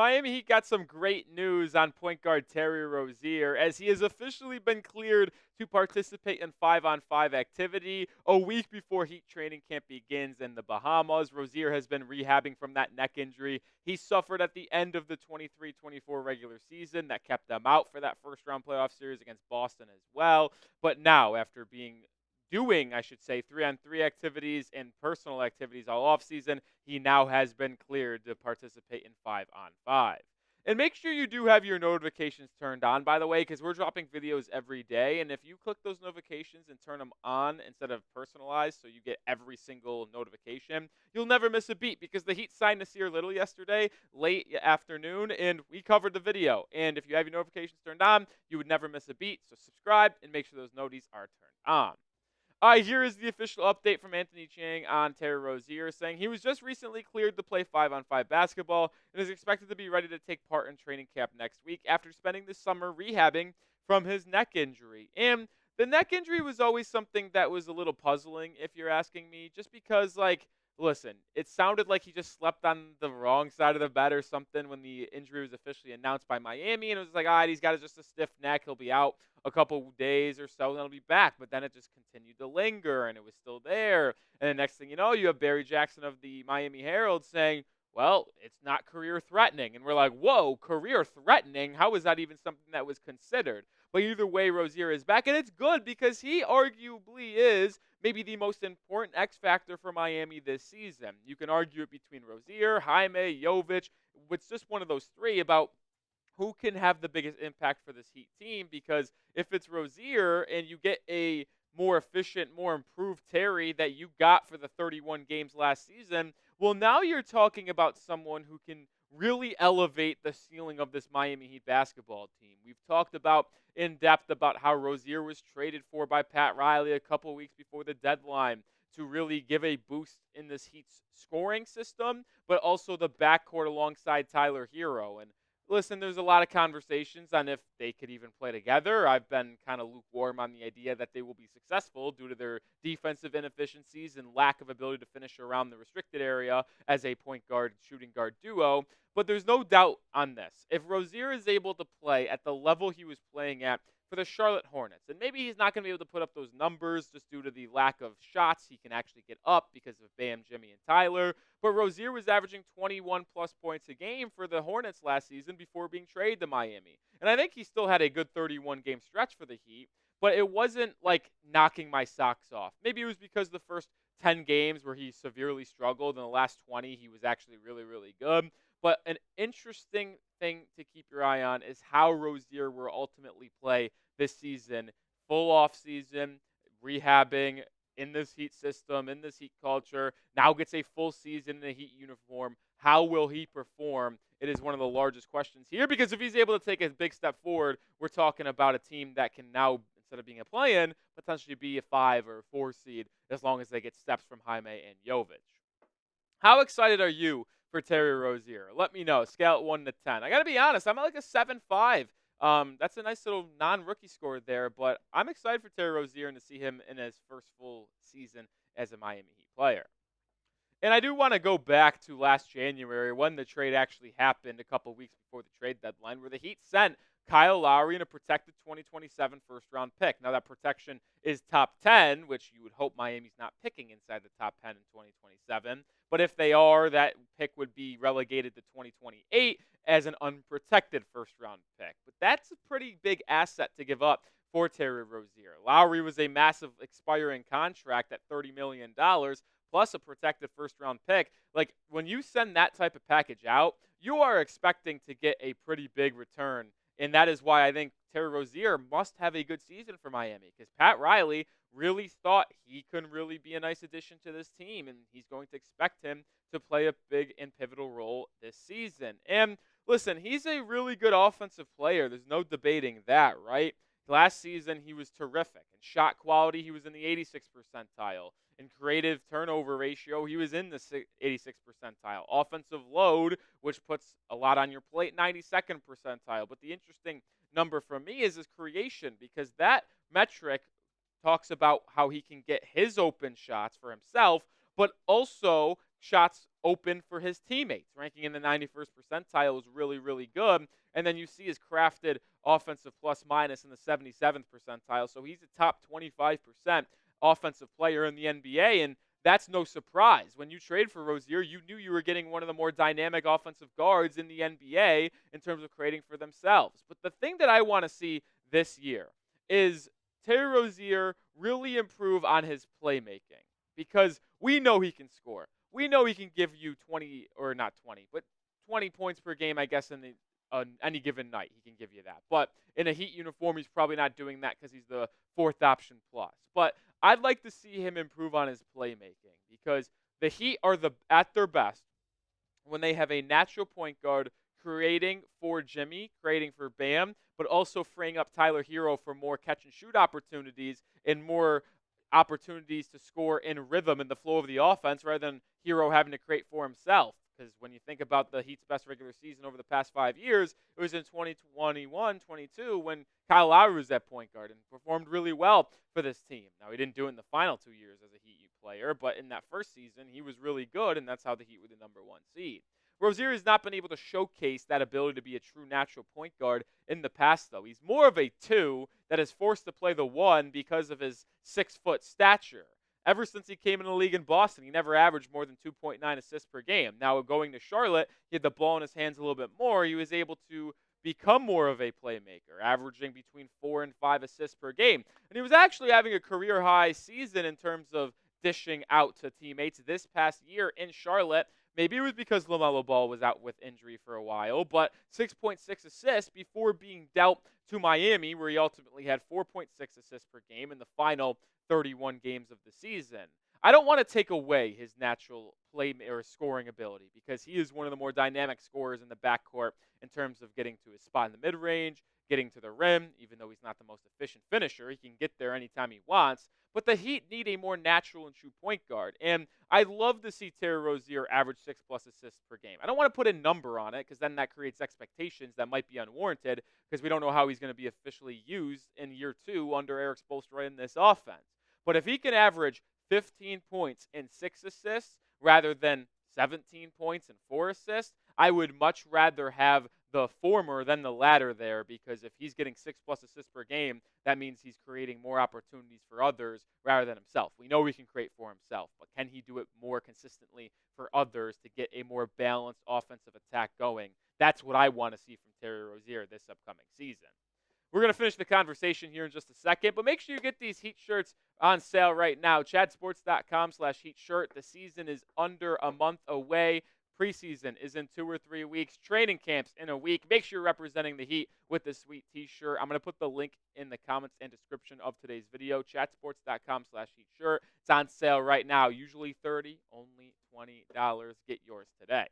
Miami Heat got some great news on point guard Terry Rozier as he has officially been cleared to participate in 5-on-5 activity a week before Heat training camp begins in the Bahamas. Rozier has been rehabbing from that neck injury he suffered at the end of the 23-24 regular season that kept them out for that first-round playoff series against Boston as well. But now, after doing, I should say, 3-on-3 activities and personal activities all offseason, he now has been cleared to participate in 5-on-5. And make sure you do have your notifications turned on, by the way, because we're dropping videos every day. And if you click those notifications and turn them on instead of personalized so you get every single notification, you'll never miss a beat because the Heat signed Nasir Little yesterday, late afternoon, and we covered the video. And if you have your notifications turned on, you would never miss a beat. So subscribe and make sure those noties are turned on. All right, here is the official update from Anthony Chiang on Terry Rozier, saying he was just recently cleared to play 5-on-5 basketball and is expected to be ready to take part in training camp next week after spending the summer rehabbing from his neck injury. And the neck injury was always something that was a little puzzling, if you're asking me, just because, listen, it sounded like he just slept on the wrong side of the bed or something when the injury was officially announced by Miami, and it was like, all right, he's got just a stiff neck. He'll be out a couple days or so, and he'll be back. But then it just continued to linger, and it was still there. And the next thing you know, you have Barry Jackson of the Miami Herald saying, well, it's not career-threatening. And we're like, whoa, career-threatening? How is that even something that was considered? But either way, Rozier is back, and it's good because he arguably is maybe the most important X factor for Miami this season. You can argue it between Rozier, Jaime, Jovic. It's just one of those three about who can have the biggest impact for this Heat team, because if it's Rozier and you get a more efficient, more improved Terry that you got for the 31 games last season, well, now you're talking about someone who can really elevate the ceiling of this Miami Heat basketball team. We've talked about in depth about how Rozier was traded for by Pat Riley a couple weeks before the deadline to really give a boost in this Heat's scoring system, but also the backcourt alongside Tyler Hero. And listen, there's a lot of conversations on if they could even play together. I've been kind of lukewarm on the idea that they will be successful due to their defensive inefficiencies and lack of ability to finish around the restricted area as a point guard, shooting guard duo. But there's no doubt on this. If Rozier is able to play at the level he was playing at for the Charlotte Hornets, and maybe he's not going to be able to put up those numbers just due to the lack of shots he can actually get up because of Bam, Jimmy, and Tyler, but Rozier was averaging 21-plus points a game for the Hornets last season before being traded to Miami. And I think he still had a good 31-game stretch for the Heat, but it wasn't like knocking my socks off. Maybe it was because the first 10 games where he severely struggled, and the last 20 he was actually really, really good. But an interesting thing to keep your eye on is how Rozier will ultimately play this season. Full off season, rehabbing in this Heat system, in this Heat culture, now gets a full season in a Heat uniform. How will he perform? It is one of the largest questions here, because if he's able to take a big step forward, we're talking about a team that can now, instead of being a play-in, potentially be a 5 or 4 seed as long as they get steps from Jaime and Jovic. How excited are you for Terry Rozier? Let me know. Scale it 1 to 10. I got to be honest, I'm at like a 7.5. That's a nice little non-rookie score there, but I'm excited for Terry Rozier and to see him in his first full season as a Miami Heat player. And I do want to go back to last January when the trade actually happened a couple weeks before the trade deadline, where the Heat sent Kyle Lowry and a protected 2027 first-round pick. Now, that protection is top 10, which you would hope Miami's not picking inside the top 10 in 2027. But if they are, that pick would be relegated to 2028 as an unprotected first-round pick. But that's a pretty big asset to give up for Terry Rozier. Lowry was a massive expiring contract at $30 million, plus a protected first-round pick. Like, when you send that type of package out, you are expecting to get a pretty big return. And that is why I think Terry Rozier must have a good season for Miami, because Pat Riley really thought he could really be a nice addition to this team, and he's going to expect him to play a big and pivotal role this season. And listen, he's a really good offensive player. There's no debating that, right? Last season, he was terrific. In shot quality, he was in the 86th percentile. In creative turnover ratio, he was in the 86th percentile. Offensive load, which puts a lot on your plate, 92nd percentile. But the interesting number for me is his creation, because that metric talks about how he can get his open shots for himself, but also shots open for his teammates. Ranking in the 91st percentile was really, really good. And then you see his crafted offensive plus minus in the 77th percentile. So he's a top 25% offensive player in the NBA. And that's no surprise. When you trade for Rozier, you knew you were getting one of the more dynamic offensive guards in the NBA in terms of creating for themselves. But the thing that I want to see this year is Terry Rozier really improve on his playmaking, because we know he can score. We know he can give you 20, or not 20, but 20 points per game, I guess, on any given night. He can give you that. But in a Heat uniform, he's probably not doing that because he's the fourth option plus. But I'd like to see him improve on his playmaking, because the Heat are at their best when they have a natural point guard creating for Jimmy, creating for Bam, but also freeing up Tyler Hero for more catch and shoot opportunities and more opportunities to score in rhythm in the flow of the offense, rather than Hero having to create for himself. Because when you think about the Heat's best regular season over the past 5 years, it was in 2021-22 when Kyle Lowry was at point guard and performed really well for this team. Now, he didn't do it in the final 2 years as a Heat player, but in that first season, he was really good, and that's how the Heat were the number 1 seed. Rozier has not been able to showcase that ability to be a true natural point guard in the past, though. He's more of a 2 that is forced to play the 1 because of his 6-foot stature. Ever since he came in the league in Boston, he never averaged more than 2.9 assists per game. Now, going to Charlotte, he had the ball in his hands a little bit more. He was able to become more of a playmaker, averaging between 4 and 5 assists per game. And he was actually having a career-high season in terms of dishing out to teammates this past year in Charlotte. Maybe it was because LaMelo Ball was out with injury for a while, but 6.6 assists before being dealt to Miami, where he ultimately had 4.6 assists per game in the final 31 games of the season. I don't want to take away his natural play or scoring ability, because he is one of the more dynamic scorers in the backcourt in terms of getting to his spot in the mid-range, getting to the rim. Even though he's not the most efficient finisher, he can get there anytime he wants. But the Heat need a more natural and true point guard. And I'd love to see Terry Rozier average 6+ assists per game. I don't want to put a number on it, because then that creates expectations that might be unwarranted, because we don't know how he's going to be officially used in year 2 under Eric Spoelstra in this offense. But if he can average 15 points and 6 assists rather than 17 points and 4 assists, I would much rather have the former than the latter there, because if he's getting 6+ assists per game, that means he's creating more opportunities for others rather than himself. We know he can create for himself, but can he do it more consistently for others to get a more balanced offensive attack going? That's what I want to see from Terry Rozier this upcoming season. We're going to finish the conversation here in just a second, but make sure you get these Heat shirts on sale right now. ChadSports.com/Heat shirt. The season is under a month away. Preseason is in 2 or 3 weeks. Training camps in a week. Make sure you're representing the Heat with this sweet t-shirt. I'm going to put the link in the comments and description of today's video. ChadSports.com/Heat shirt. It's on sale right now. Usually $30, only $20. Get yours today.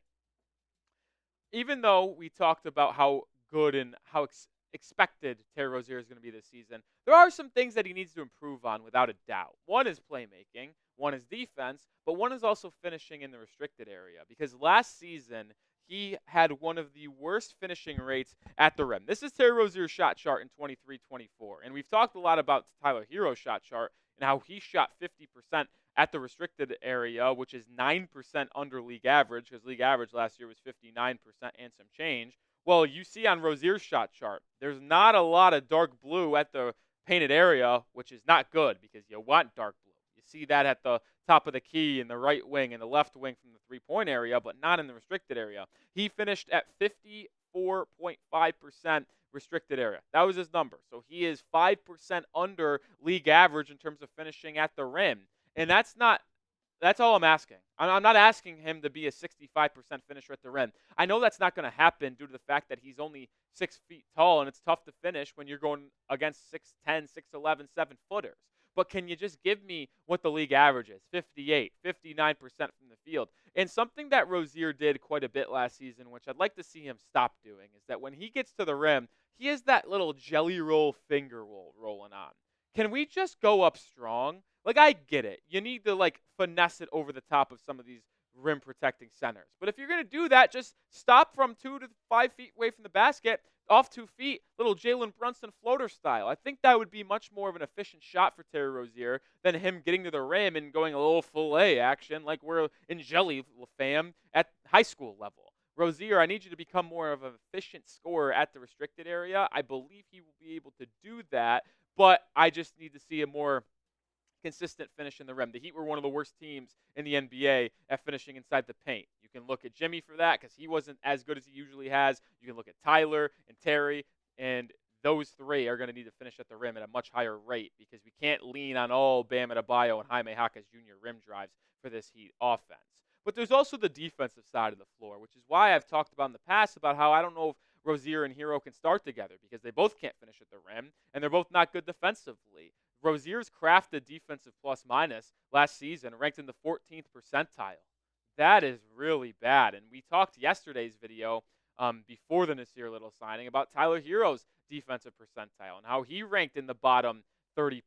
Even though we talked about how good and how expected Terry Rozier is going to be this season, there are some things that he needs to improve on without a doubt. One is playmaking, one is defense, but one is also finishing in the restricted area, because last season he had one of the worst finishing rates at the rim. This is Terry Rozier's shot chart in 23-24, and we've talked a lot about Tyler Hero's shot chart and how he shot 50% at the restricted area, which is 9% under league average, because league average last year was 59% and some change. Well, you see on Rozier's shot chart, there's not a lot of dark blue at the painted area, which is not good, because you want dark blue. You see that at the top of the key in the right wing and the left wing from the three-point area, but not in the restricted area. He finished at 54.5% restricted area. That was his number. So he is 5% under league average in terms of finishing at the rim. And that's all I'm asking. I'm not asking him to be a 65% finisher at the rim. I know that's not going to happen due to the fact that he's only 6 feet tall, and it's tough to finish when you're going against 6'10", 6'11", 7-footers. But can you just give me what the league average is? 58, 59% from the field. And something that Rozier did quite a bit last season, which I'd like to see him stop doing, is that when he gets to the rim, he has that little jelly roll finger roll rolling on. Can we just go up strong? Like, I get it. You need to, finesse it over the top of some of these rim-protecting centers. But if you're going to do that, just stop from 2 to 5 feet away from the basket. off 2 feet, little Jalen Brunson floater style. I think that would be much more of an efficient shot for Terry Rozier than him getting to the rim and going a little fillet action like we're in Jelly fam at high school level. Rozier, I need you to become more of an efficient scorer at the restricted area. I believe he will be able to do that, but I just need to see a more consistent finish in the rim. The Heat were one of the worst teams in the NBA at finishing inside the paint. You can look at Jimmy for that because he wasn't as good as he usually has. You can look at Tyler and Terry, and those three are going to need to finish at the rim at a much higher rate because we can't lean on all Bam Adebayo and Jaime Jaquez Jr. rim drives for this Heat offense. But there's also the defensive side of the floor, which is why I've talked about in the past about how I don't know if Rozier and Hero can start together because they both can't finish at the rim, and they're both not good defensively. Rozier's crafted defensive plus minus last season ranked in the 14th percentile. That is really bad. And we talked yesterday's video before the Nasir Little signing about Tyler Hero's defensive percentile and how he ranked in the bottom 30%.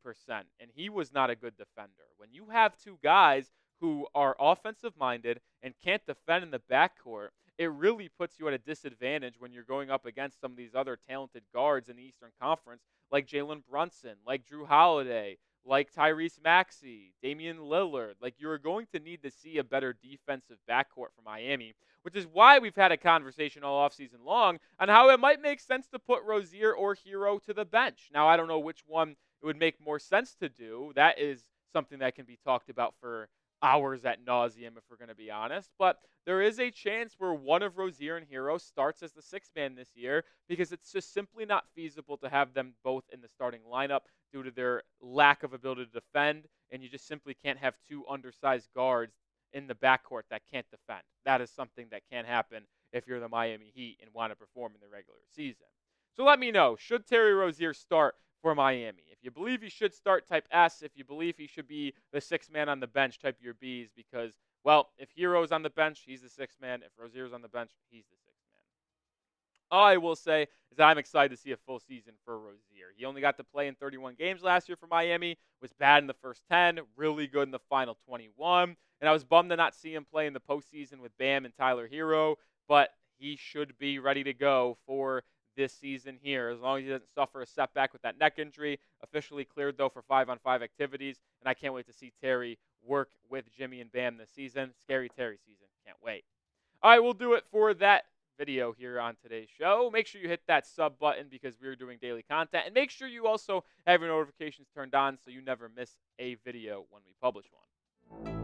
And he was not a good defender. When you have two guys who are offensive minded and can't defend in the backcourt, it really puts you at a disadvantage when you're going up against some of these other talented guards in the Eastern Conference, like Jalen Brunson, like Drew Holiday, like Tyrese Maxey, Damian Lillard. Like, you're going to need to see a better defensive backcourt for Miami, which is why we've had a conversation all offseason long on how it might make sense to put Rozier or Hero to the bench. Now, I don't know which one it would make more sense to do. That is something that can be talked about for hours at nauseum, if we're going to be honest. But there is a chance where one of Rozier and Hero starts as the sixth man this year because it's just simply not feasible to have them both in the starting lineup due to their lack of ability to defend, and you just simply can't have two undersized guards in the backcourt that can't defend. That is something that can't happen if you're the Miami Heat and want to perform in the regular season. So let me know, should Terry Rozier start for Miami? If you believe he should start, type S. If you believe he should be the sixth man on the bench, type your B's because, well, if Hero's on the bench, he's the sixth man. If Rozier's on the bench, he's the sixth man. All I will say is that I'm excited to see a full season for Rozier. He only got to play in 31 games last year for Miami, was bad in the first 10, really good in the final 21, and I was bummed to not see him play in the postseason with Bam and Tyler Hero, but he should be ready to go for this season here, as long as he doesn't suffer a setback with that neck injury. Officially cleared, though, for 5-on-5 activities, and I can't wait to see Terry work with Jimmy and Bam this season. Scary Terry season. Can't wait. All right, we'll do it for that video here on today's show. Make sure you hit that sub button because we're doing daily content, and make sure you also have your notifications turned on so you never miss a video when we publish one.